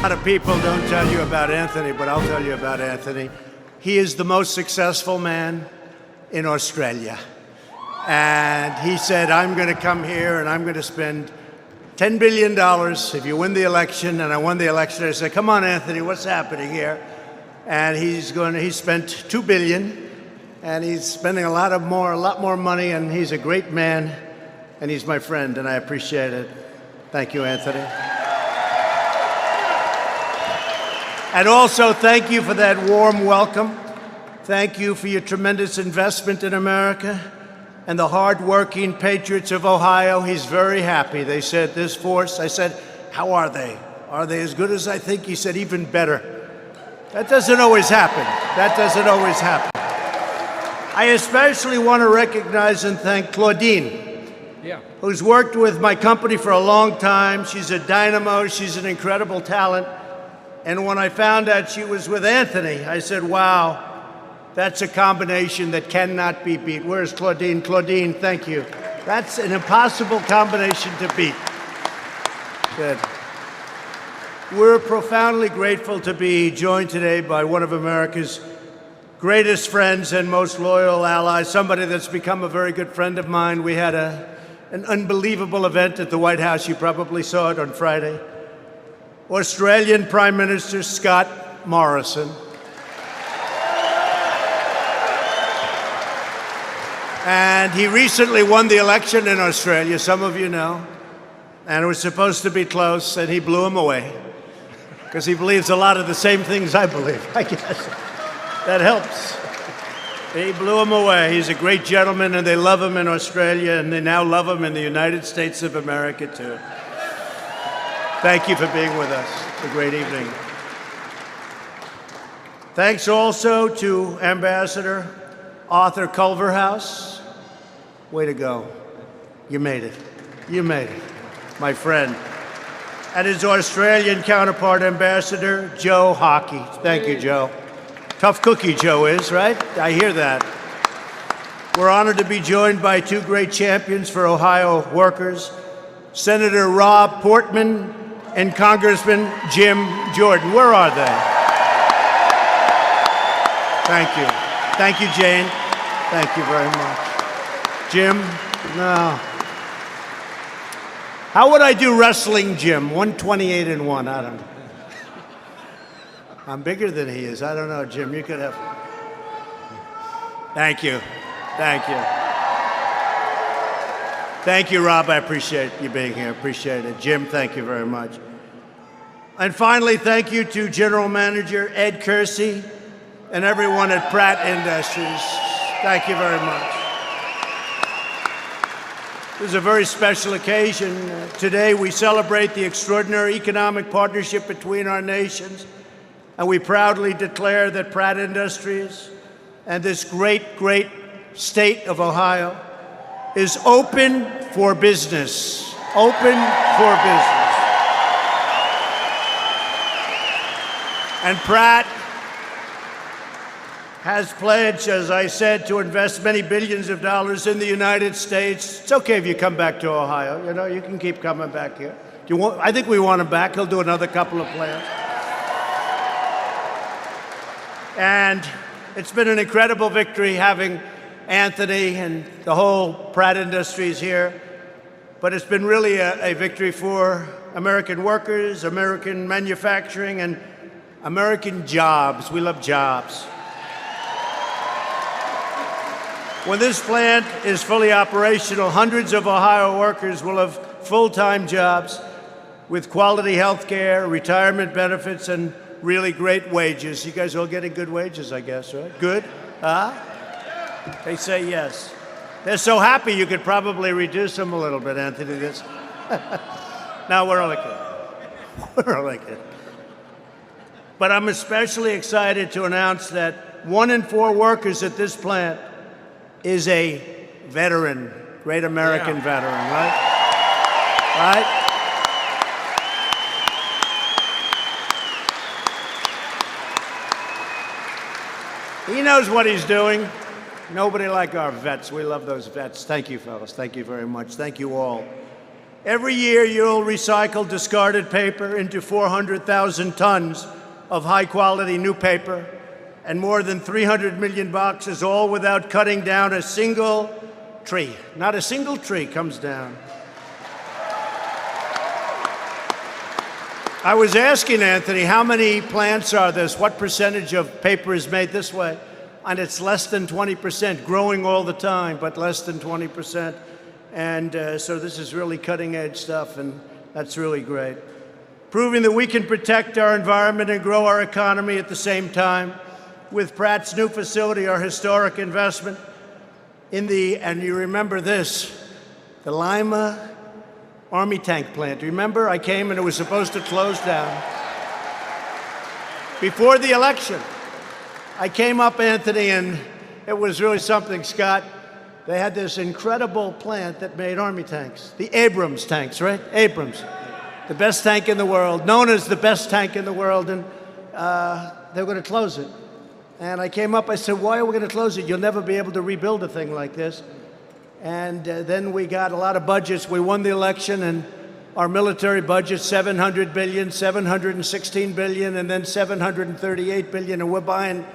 A lot of people don't tell you about Anthony, but I'll tell you about Anthony. He is the most successful man in Australia. And he said, I'm going to come here and I'm going to spend $10 billion if you win the election. And I won the election. I said, come on, Anthony, what's happening here? And he spent $2 billion, and he's spending a lot more money, and he's a great man, and he's my friend, and I appreciate it. Thank you, Anthony. And also, thank you for that warm welcome. Thank you for your tremendous investment in America and the hard-working Patriots of Ohio. He's very happy. They said, this force. I said, how are they? Are they as good as I think? He said, even better. That doesn't always happen. That doesn't always happen. I especially want to recognize and thank Claudine, who's worked with my company for a long time. She's a dynamo. She's an incredible talent. And when I found out she was with Anthony, I said, wow, that's a combination that cannot be beat. Where's Claudine? Claudine, thank you. That's an impossible combination to beat. Good. We're profoundly grateful to be joined today by one of America's greatest friends and most loyal allies, somebody that's become a very good friend of mine. We had an unbelievable event at the White House. You probably saw it on Friday. Australian Prime Minister Scott Morrison. And he recently won the election in Australia, some of you know. And it was supposed to be close, and he blew him away. Because he believes a lot of the same things I believe, I guess. That helps. He blew him away. He's a great gentleman, and they love him in Australia, and they now love him in the United States of America, too. Thank you for being with us. It's a great evening. Thanks also to Ambassador Arthur Culverhouse. Way to go. You made it. You made it, my friend. And his Australian counterpart, Ambassador Joe Hockey. Thank you, Joe. Tough cookie, Joe is, right? I hear that. We're honored to be joined by two great champions for Ohio workers, Senator Rob Portman and Congressman Jim Jordan. Where are they? Thank you. Thank you, Jane. Thank you very much. Jim? No. How would I do wrestling, Jim? 128-1. I don't know. I'm bigger than he is. I don't know, Jim. You could have. Thank you. Thank you. Thank you, Rob. I appreciate you being here. Appreciate it. Jim, thank you very much. And finally, thank you to General Manager Ed Kersey and everyone at Pratt Industries. Thank you very much. This is a very special occasion. Today, we celebrate the extraordinary economic partnership between our nations, and we proudly declare that Pratt Industries and this great, great state of Ohio is open for business. Open for business. And Pratt has pledged, as I said, to invest many billions of dollars in the United States. It's okay if you come back to Ohio. You know, you can keep coming back here. I think we want him back. He'll do another couple of plants. And it's been an incredible victory having Anthony and the whole Pratt Industries here. But it's been really a victory for American workers, American manufacturing, and American jobs. We love jobs. When this plant is fully operational, hundreds of Ohio workers will have full-time jobs with quality health care, retirement benefits, and really great wages. You guys all getting good wages, I guess, right? Good? Huh? They say yes. They're so happy you could probably reduce them a little bit, Anthony. No, we're only kidding. We're only kidding. But I'm especially excited to announce that 1 in 4 workers at this plant is a veteran, great American veteran, right? Right? He knows what he's doing. Nobody like our vets. We love those vets. Thank you, fellas. Thank you very much. Thank you all. Every year, you'll recycle discarded paper into 400,000 tons of high-quality new paper and more than 300 million boxes, all without cutting down a single tree. Not a single tree comes down. I was asking Anthony, how many plants are this? What percentage of paper is made this way? And it's less than 20%, growing all the time, but less than 20%. And so this is really cutting-edge stuff, and that's really great. Proving that we can protect our environment and grow our economy at the same time. With Pratt's new facility, our historic investment in and you remember this, the Lima Army tank plant. Remember, I came and it was supposed to close down. Before the election, I came up, Anthony, and it was really something, Scott. They had this incredible plant that made Army tanks, the Abrams tanks, right? Abrams, the best tank in the world, known as the best tank in the world, and they were going to close it. And I came up, I said, why are we going to close it? You'll never be able to rebuild a thing like this. And then we got a lot of budgets. We won the election, and our military budget, $700 billion, $716 billion, and then $738 billion. And we're buying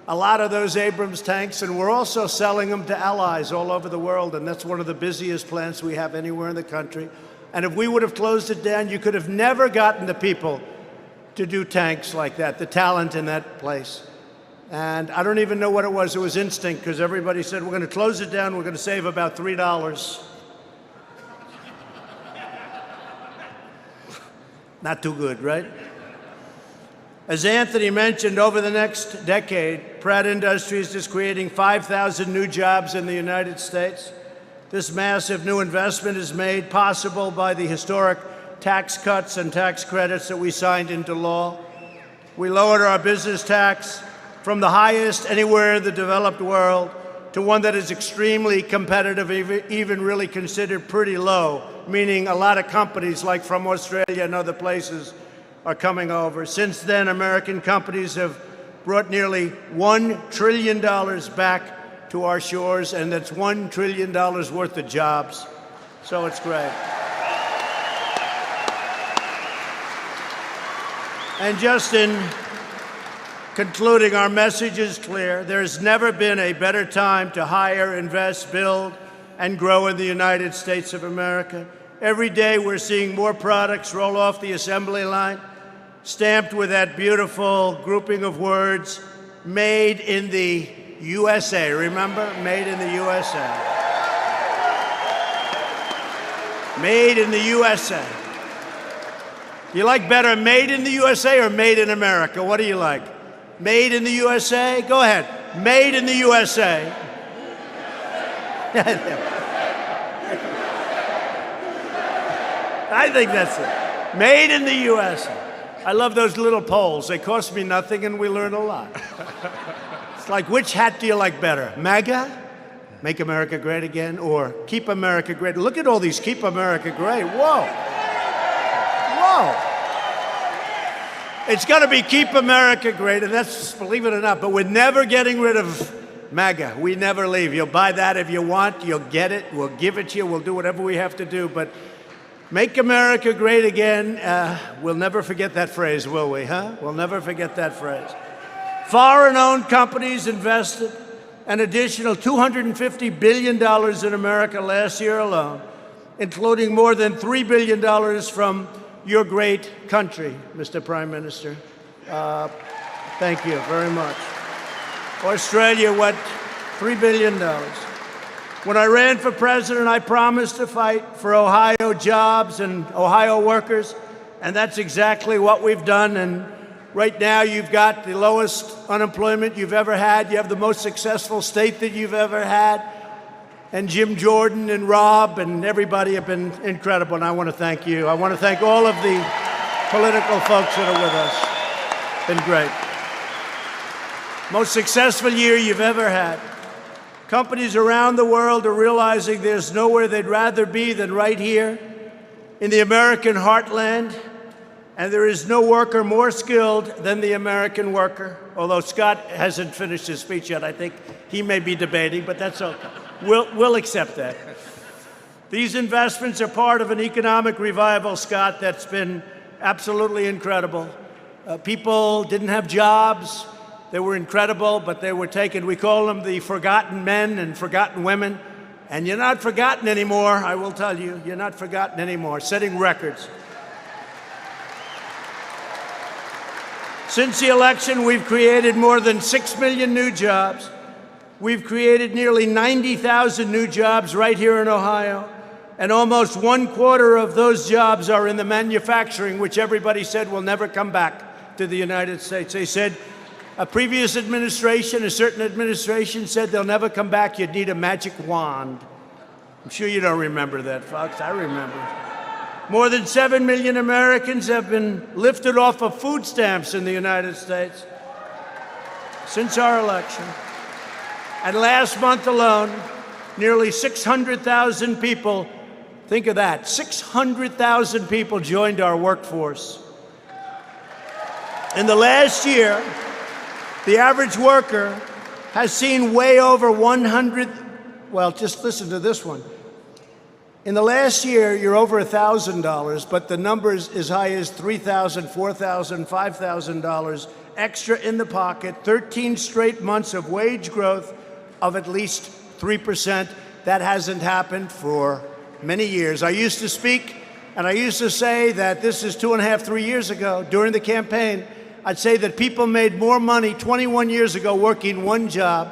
a lot of those Abrams tanks, and we're also selling them to allies all over the world. And that's one of the busiest plants we have anywhere in the country. And if we would have closed it down, you could have never gotten the people to do tanks like that, the talent in that place. And I don't even know what it was. It was instinct, because everybody said, we're going to close it down. We're going to save about $3. Not too good, right? As Anthony mentioned, over the next decade, Pratt Industries is creating 5,000 new jobs in the United States. This massive new investment is made possible by the historic tax cuts and tax credits that we signed into law. We lowered our business tax from the highest anywhere in the developed world to one that is extremely competitive, even really considered pretty low, meaning a lot of companies like from Australia and other places are coming over. Since then, American companies have brought nearly $1 trillion back to our shores, and that's $1 trillion worth of jobs. So it's great. And just in concluding, our message is clear. There's never been a better time to hire, invest, build, and grow in the United States of America. Every day we're seeing more products roll off the assembly line, stamped with that beautiful grouping of words, made in the USA. Remember? Made in the USA. Made in the USA. You like better made in the USA or made in America? What do you like? Made in the USA? Go ahead. Made in the USA. I think that's it. Made in the USA. I love those little polls. They cost me nothing, and we learn a lot. It's like, which hat do you like better? MAGA? Make America Great Again? Or Keep America Great? Look at all these Keep America Great. Whoa. Whoa. It's going to be Keep America Great, and that's, believe it or not, but we're never getting rid of MAGA. We never leave. You'll buy that if you want. You'll get it. We'll give it to you. We'll do whatever we have to do. But Make America Great Again, we'll never forget that phrase, will we, huh? We'll never forget that phrase. Foreign-owned companies invested an additional $250 billion in America last year alone, including more than $3 billion from your great country, Mr. Prime Minister. Thank you very much. Australia, what, $3 billion. When I ran for president, I promised to fight for Ohio jobs and Ohio workers, and that's exactly what we've done. And right now, you've got the lowest unemployment you've ever had. You have the most successful state that you've ever had. And Jim Jordan and Rob and everybody have been incredible, and I want to thank you. I want to thank all of the political folks that are with us. Been great. Most successful year you've ever had. Companies around the world are realizing there's nowhere they'd rather be than right here in the American heartland, and there is no worker more skilled than the American worker. Although Scott hasn't finished his speech yet, I think he may be debating, but that's okay. We'll accept that. These investments are part of an economic revival, Scott, that's been absolutely incredible. People didn't have jobs. They were incredible, but they were taken. We call them the forgotten men and forgotten women. And you're not forgotten anymore, I will tell you. You're not forgotten anymore, setting records. Since the election, we've created more than 6 million new jobs. We've created nearly 90,000 new jobs right here in Ohio. And almost 1/4 of those jobs are in the manufacturing, which everybody said will never come back to the United States. They said a previous administration, a certain administration, said they'll never come back. You'd need a magic wand. I'm sure you don't remember that, folks. I remember. More than 7 million Americans have been lifted off of food stamps in the United States since our election. And last month alone, nearly 600,000 people, think of that, 600,000 people joined our workforce. In the last year, the average worker has seen way over 100, well, just listen to this one. In the last year, you're over $1,000, but the number's as high as $3,000, $4,000, $5,000 extra in the pocket, 13 straight months of wage growth of at least 3%. That hasn't happened for many years. I used to speak, and I used to say that this is 2.5, 3 years ago, during the campaign, I'd say that people made more money 21 years ago working one job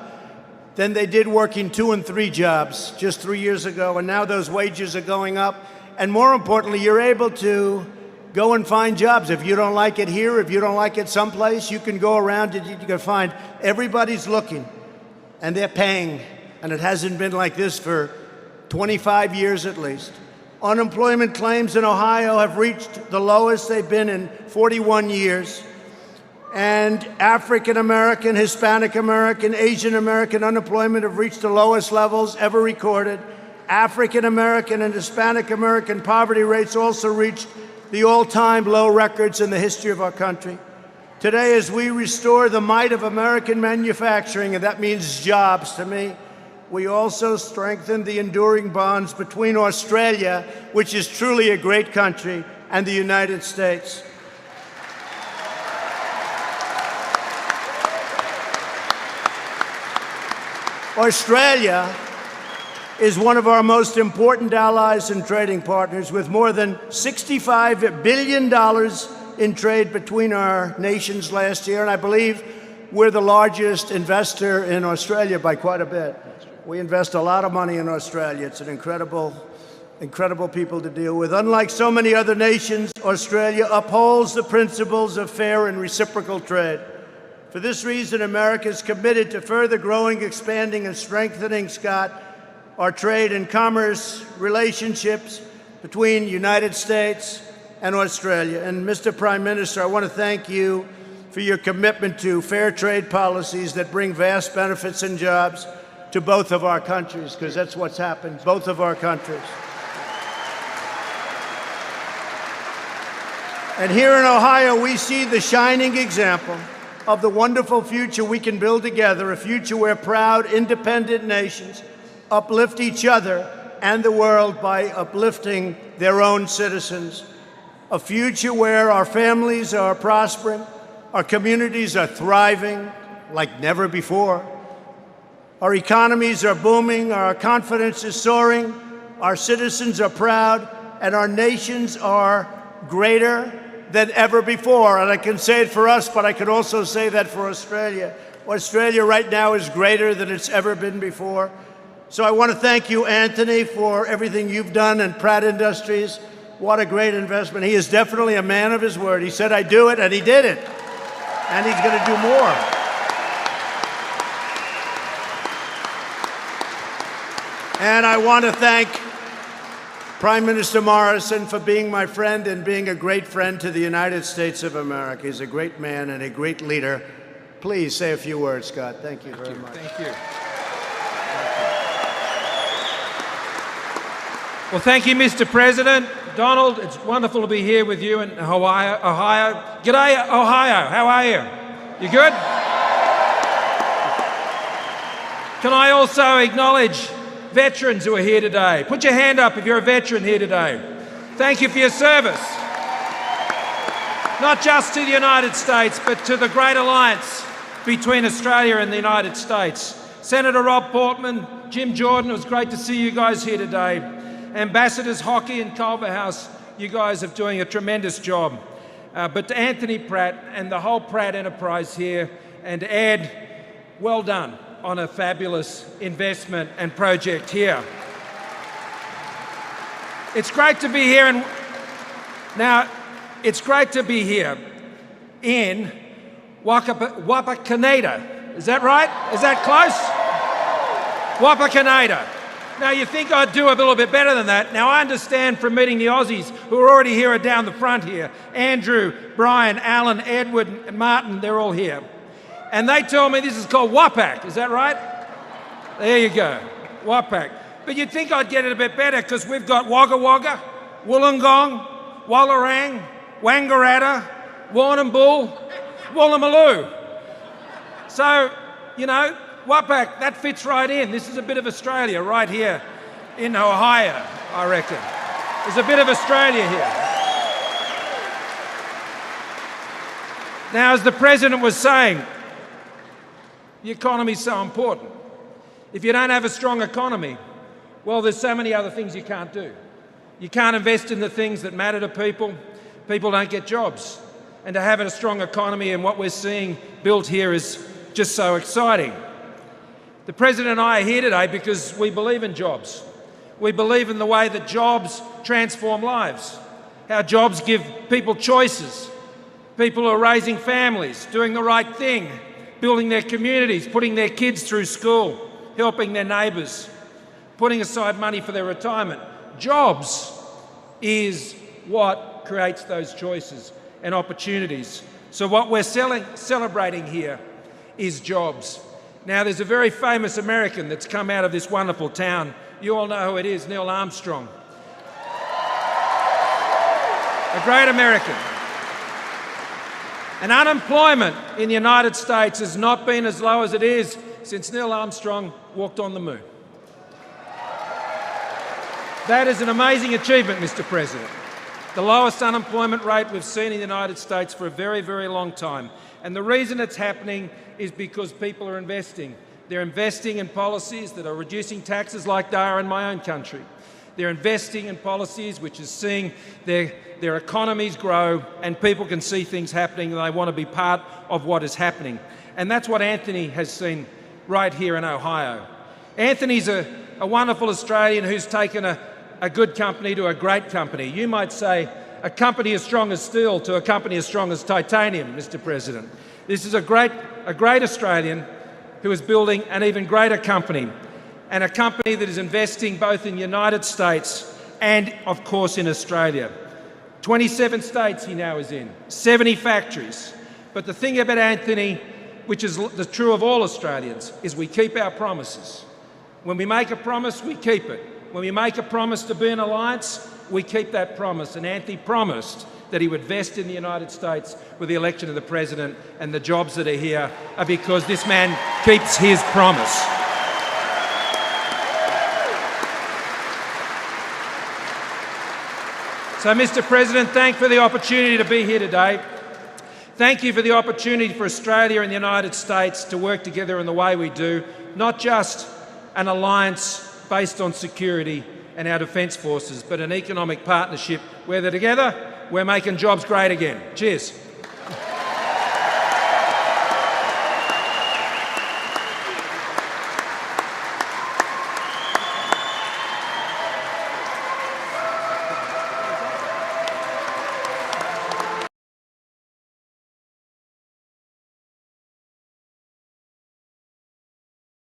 than they did working 2 and 3 jobs just 3 years ago. And now those wages are going up. And more importantly, you're able to go and find jobs. If you don't like it here, if you don't like it someplace, you can go around and you can find. Everybody's looking, and they're paying. And it hasn't been like this for 25 years at least. Unemployment claims in Ohio have reached the lowest they've been in 41 years. And African American, Hispanic American, Asian American unemployment have reached the lowest levels ever recorded. African American and Hispanic American poverty rates also reached the all-time low records in the history of our country. Today, as we restore the might of American manufacturing, and that means jobs to me, we also strengthen the enduring bonds between Australia, which is truly a great country, and the United States. Australia is one of our most important allies and trading partners, with more than $65 billion in trade between our nations last year. And I believe we're the largest investor in Australia by quite a bit. We invest a lot of money in Australia. It's an incredible people to deal with. Unlike so many other nations, Australia upholds the principles of fair and reciprocal trade. For this reason, America is committed to further growing, expanding, and strengthening, Scott, our trade and commerce relationships between the United States and Australia. And Mr. Prime Minister, I want to thank you for your commitment to fair trade policies that bring vast benefits and jobs to both of our countries, because that's what's happened, both of our countries. And here in Ohio, we see the shining example of the wonderful future we can build together, a future where proud, independent nations uplift each other and the world by uplifting their own citizens, a future where our families are prospering, our communities are thriving like never before, our economies are booming, our confidence is soaring, our citizens are proud, and our nations are greater than ever before. And I can say it for us, but I can also say that for Australia. Australia right now is greater than it's ever been before. So I want to thank you, Anthony, for everything you've done, and Pratt Industries. What a great investment. He is definitely a man of his word. He said, I do it, and he did it. And he's going to do more. And I want to thank Prime Minister Morrison for being my friend and being a great friend to the United States of America. He's a great man and a great leader. Please say a few words, Scott. Thank you very much. Thank you. Well, thank you, Mr. President. Donald, it's wonderful to be here with you in Ohio. G'day, Ohio. How are you? You good? Can I also acknowledge veterans who are here today. Put your hand up if you're a veteran here today. Thank you for your service. Not just to the United States, but to the great alliance between Australia and the United States. Senator Rob Portman, Jim Jordan, it was great to see you guys here today. Ambassadors Hockey and Culverhouse, you guys are doing a tremendous job. But to Anthony Pratt and the whole Pratt enterprise here, and Ed, well done on a fabulous investment and project here. It's great to be here, and now it's great to be here in Wapakoneta. Is that right? Is that close? Wapakoneta. Now you think I'd do a little bit better than that. Now I understand from meeting the Aussies who are already here or down the front here. Andrew, Brian, Alan, Edward, and Martin, they're all here. And they tell me this is called Wapak, is that right? There you go, Wapak. But you'd think I'd get it a bit better because we've got Wagga Wagga, Wollongong, Wallarang, Wangaratta, Warrnambool, Woolloomooloo. So, you know, Wapak, that fits right in. This is a bit of Australia right here in Ohio, I reckon. There's a bit of Australia here. Now, as the President was saying, the economy is so important. If you don't have a strong economy, well, there's so many other things you can't do. You can't invest in the things that matter to people. People don't get jobs. And to have a strong economy and what we're seeing built here is just so exciting. The President and I are here today because we believe in jobs. We believe in the way that jobs transform lives, how jobs give people choices, people who are raising families, doing the right thing, building their communities, putting their kids through school, helping their neighbours, putting aside money for their retirement. Jobs is what creates those choices and opportunities. So what we're celebrating here is jobs. Now, there's a very famous American that's come out of this wonderful town. You all know who it is, Neil Armstrong. A great American. And unemployment in the United States has not been as low as it is since Neil Armstrong walked on the moon. That is an amazing achievement, Mr. President. The lowest unemployment rate we've seen in the United States for a very, very long time. And the reason it's happening is because people are investing. They're investing in policies that are reducing taxes like they are in my own country. They're investing in policies which is seeing their economies grow and people can see things happening and they want to be part of what is happening. And that's what Anthony has seen right here in Ohio. Anthony's a wonderful Australian who's taken a good company to a great company. You might say a company as strong as steel to a company as strong as titanium, Mr. President. This is a great Australian who is building an even greater company, and a company that is investing both in the United States and, of course, in Australia. 27 states he now is in, 70 factories. But the thing about Anthony, which is true of all Australians, is we keep our promises. When we make a promise, we keep it. When we make a promise to be an alliance, we keep that promise. And Anthony promised that he would invest in the United States with the election of the President, and the jobs that are here are because this man keeps his promise. So, Mr. President, thank you for the opportunity to be here today. Thank you for the opportunity for Australia and the United States to work together in the way we do, not just an alliance based on security and our defence forces, but an economic partnership where together we're making jobs great again. Cheers.